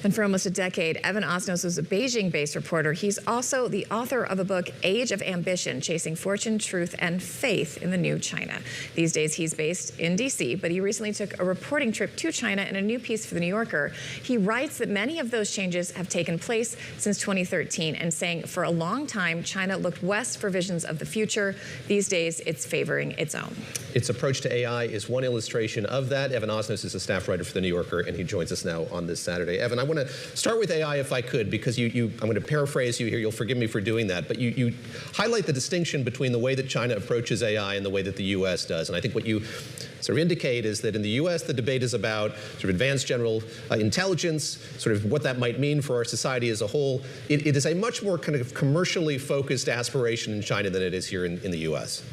And for almost a decade, Evan Osnos was a Beijing-based reporter. He's also the author of a book, Age of Ambition, Chasing Fortune, Truth, and Faith in the New China. These days, he's based in D.C., but he recently took a reporting trip to China in a new piece for The New Yorker. He writes that many of those changes have taken place since 2013, and saying for a long time, China looked west for visions of the future. These days, it's favoring its own. Its approach to AI is one illustration of that. Evan Osnos is a staff writer for The New Yorker, and he joins us now on this Saturday. Evan, I want to start with AI if I could, because I'm going to paraphrase you here. You'll forgive me for doing that. But you highlight the distinction between the way that China approaches AI and the way that the U.S. does. And I think what you sort of indicate is that in the U.S., the debate is about sort of advanced general intelligence, sort of what that might mean for our society as a whole. It is a much more kind of commercially focused aspiration in China than it is here in the U.S.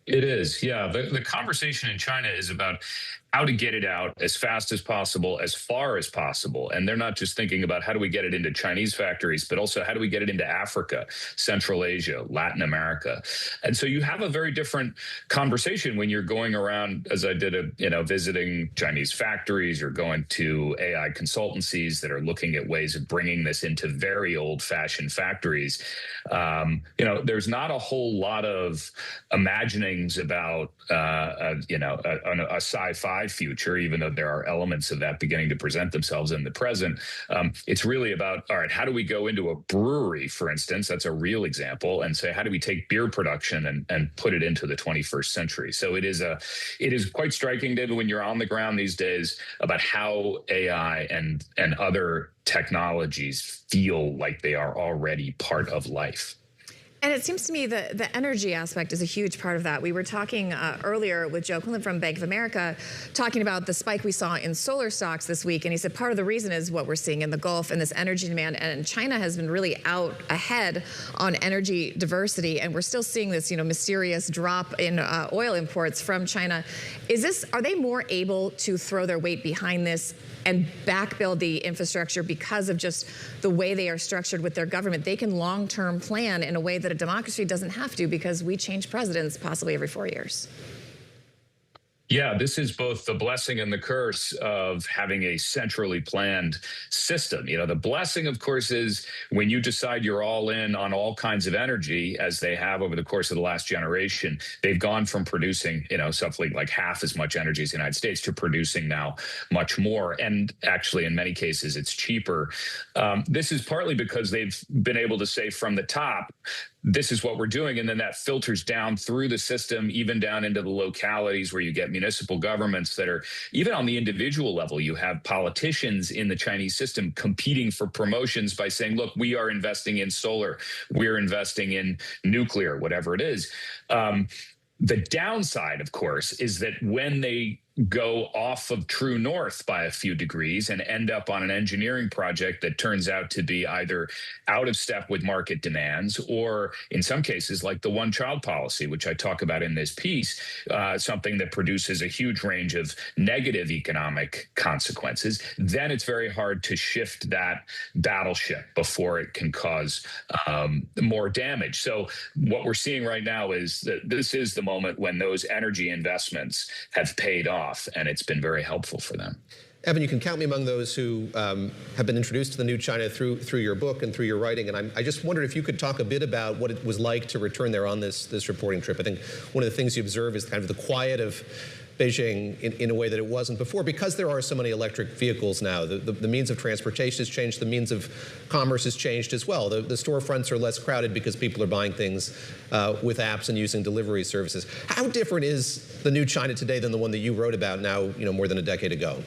It is, yeah. The conversation in China is about how to get it out as fast as possible, as far as possible. And they're not just thinking about how do we get it into Chinese factories, but also how do we get it into Africa, Central Asia, Latin America. And so you have a very different conversation when you're going around, as I did, visiting Chinese factories or going to AI consultancies that are looking at ways of bringing this into very old-fashioned factories. There's not a whole lot of imaginings about, a sci-fi future, even though there are elements of that beginning to present themselves in the present. It's really about, all right, how do we go into a brewery, for instance? That's a real example, and say, how do we take beer production and put it into the 21st century? So it is quite striking, David, when you're on the ground these days about how AI and other technologies feel like they are already part of life. And it seems to me that the energy aspect is a huge part of that. We were talking earlier with Joe Quinlan from Bank of America, talking about the spike we saw in solar stocks this week. And he said part of the reason is what we're seeing in the Gulf and this energy demand. And China has been really out ahead on energy diversity. And we're still seeing this, mysterious drop in oil imports from China. Are they more able to throw their weight behind this and back build the infrastructure because of just the way they are structured with their government? They can long-term plan in a way that a democracy doesn't have to, because we change presidents possibly every 4 years. Yeah, this is both the blessing and the curse of having a centrally planned system. The blessing, of course, is when you decide you're all in on all kinds of energy, as they have over the course of the last generation. They've gone from producing, something like half as much energy as the United States to producing now much more. And actually, in many cases, it's cheaper. This is partly because they've been able to say from the top, this is what we're doing. And then that filters down through the system, even down into the localities where you get municipal governments that are, even on the individual level, you have politicians in the Chinese system competing for promotions by saying, look, we are investing in solar, we're investing in nuclear, whatever it is. The downside, of course, is that when they go off of true north by a few degrees and end up on an engineering project that turns out to be either out of step with market demands, or in some cases like the one-child policy, which I talk about in this piece, something that produces a huge range of negative economic consequences, then it's very hard to shift that battleship before it can cause more damage. So what we're seeing right now is that this is the moment when those energy investments have paid off. And it's been very helpful for them. Evan, you can count me among those who have been introduced to the new China through your book and through your writing. And I just wondered if you could talk a bit about what it was like to return there on this reporting trip. I think one of the things you observe is kind of the quiet of Beijing in a way that it wasn't before, because there are so many electric vehicles now. The means of transportation has changed. The means of commerce has changed as well. The storefronts are less crowded because people are buying things with apps and using delivery services. How different is the new China today than the one that you wrote about now, more than a decade ago?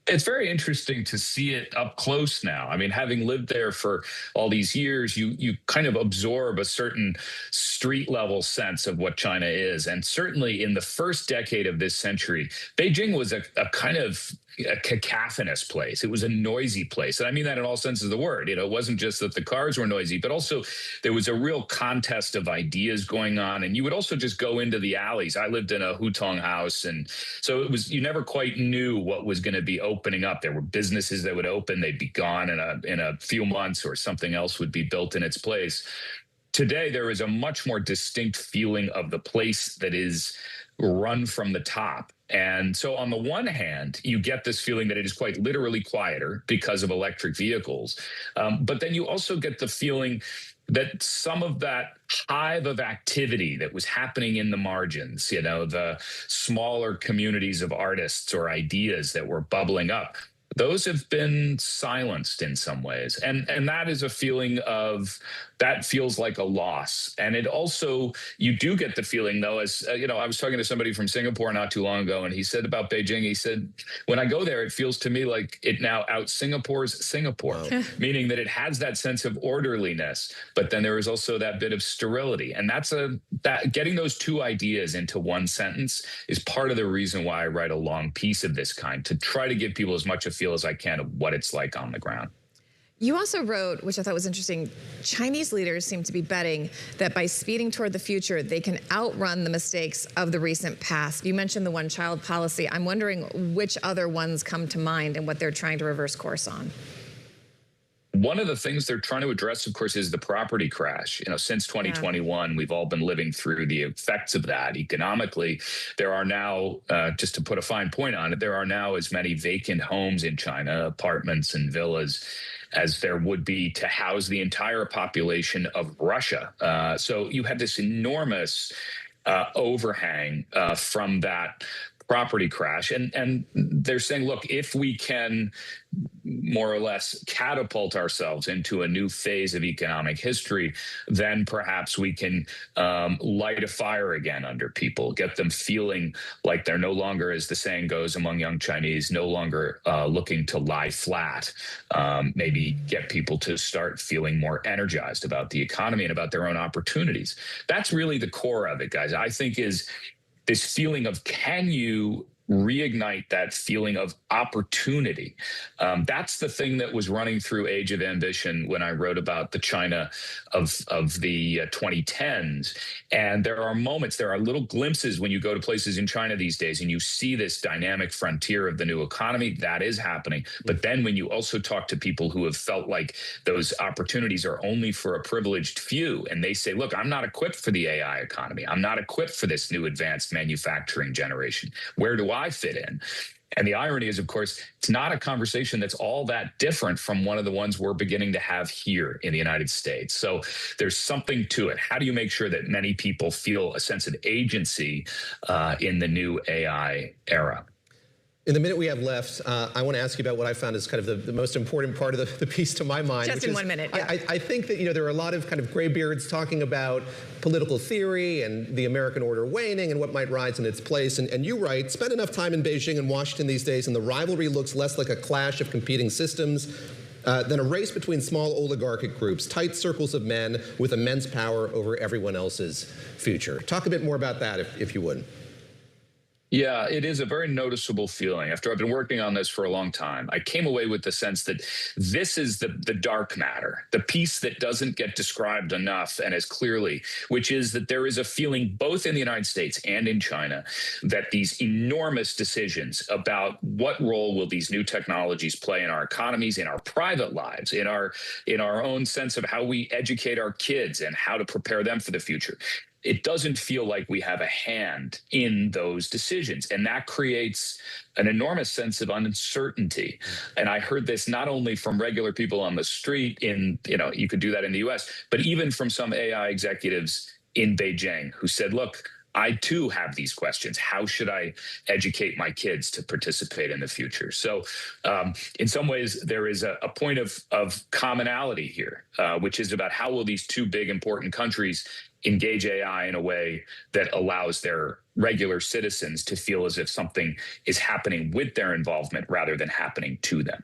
It's very interesting to see it up close now. I mean, having lived there for all these years, you kind of absorb a certain street level sense of what China is. And certainly in the first decade of this century, Beijing was a kind of a cacophonous place. It was a noisy place. And I mean that in all senses of the word. It wasn't just that the cars were noisy, but also there was a real contest of ideas going on. And you would also just go into the alleys. I lived in a hutong house. And so you never quite knew what was going to be opening up. There were businesses that would open, they'd be gone in a few months, or something else would be built in its place. Today, there is a much more distinct feeling of the place that is run from the top. And so on the one hand, you get this feeling that it is quite literally quieter because of electric vehicles. But then you also get the feeling that some of that hive of activity that was happening in the margins, the smaller communities of artists or ideas that were bubbling up, those have been silenced in some ways. And that is a feeling of, that feels like a loss. And it also, you do get the feeling though, as I was talking to somebody from Singapore not too long ago, and he said about Beijing, he said, when I go there, it feels to me like it now out Singapore's Singapore, meaning that it has that sense of orderliness, but then there is also that bit of sterility. And that getting those two ideas into one sentence is part of the reason why I write a long piece of this kind, to try to give people as much a feel as I can of what it's like on the ground. You also wrote, which I thought was interesting, Chinese leaders seem to be betting that by speeding toward the future, they can outrun the mistakes of the recent past. You mentioned the one-child policy. I'm wondering which other ones come to mind and what they're trying to reverse course on. One of the things they're trying to address, of course, is the property crash. Since 2021, we've all been living through the effects of that economically. There are now, just to put a fine point on it, there are now as many vacant homes in China, apartments and villas, as there would be to house the entire population of Russia. So you had this enormous overhang from that property crash. And they're saying, look, if we can more or less catapult ourselves into a new phase of economic history, then perhaps we can light a fire again under people, get them feeling like they're no longer, as the saying goes among young Chinese, no longer looking to lie flat. Maybe get people to start feeling more energized about the economy and about their own opportunities. That's really the core of it, guys. I think is this feeling of, can you reignite that feeling of opportunity? That's the thing that was running through Age of Ambition when I wrote about the China of the 2010s. And there are moments, there are little glimpses when you go to places in China these days and you see this dynamic frontier of the new economy. That is happening. But then when you also talk to people who have felt like those opportunities are only for a privileged few, and they say, look, I'm not equipped for the AI economy. I'm not equipped for this new advanced manufacturing generation. Where do I fit in? And the irony is, of course, it's not a conversation that's all that different from one of the ones we're beginning to have here in the United States. So there's something to it. How do you make sure that many people feel a sense of agency in the new AI era? In the minute we have left, I want to ask you about what I found is kind of the most important part of the piece to my mind. Just in 1 minute, yeah. I think that there are a lot of kind of graybeards talking about political theory and the American order waning and what might rise in its place. And you write, spend enough time in Beijing and Washington these days, and the rivalry looks less like a clash of competing systems than a race between small oligarchic groups, tight circles of men with immense power over everyone else's future. Talk a bit more about that, if you would. Yeah, it is a very noticeable feeling. After I've been working on this for a long time, I came away with the sense that this is the dark matter, the piece that doesn't get described enough and as clearly, which is that there is a feeling both in the United States and in China that these enormous decisions about what role will these new technologies play in our economies, in our private lives, in our own sense of how we educate our kids and how to prepare them for the future. It doesn't feel like we have a hand in those decisions. And that creates an enormous sense of uncertainty. And I heard this not only from regular people on the street you could do that in the US, but even from some AI executives in Beijing who said, look, I too have these questions. How should I educate my kids to participate in the future? So in some ways, there is a point of commonality here, which is about how will these two big important countries engage AI in a way that allows their regular citizens to feel as if something is happening with their involvement rather than happening to them.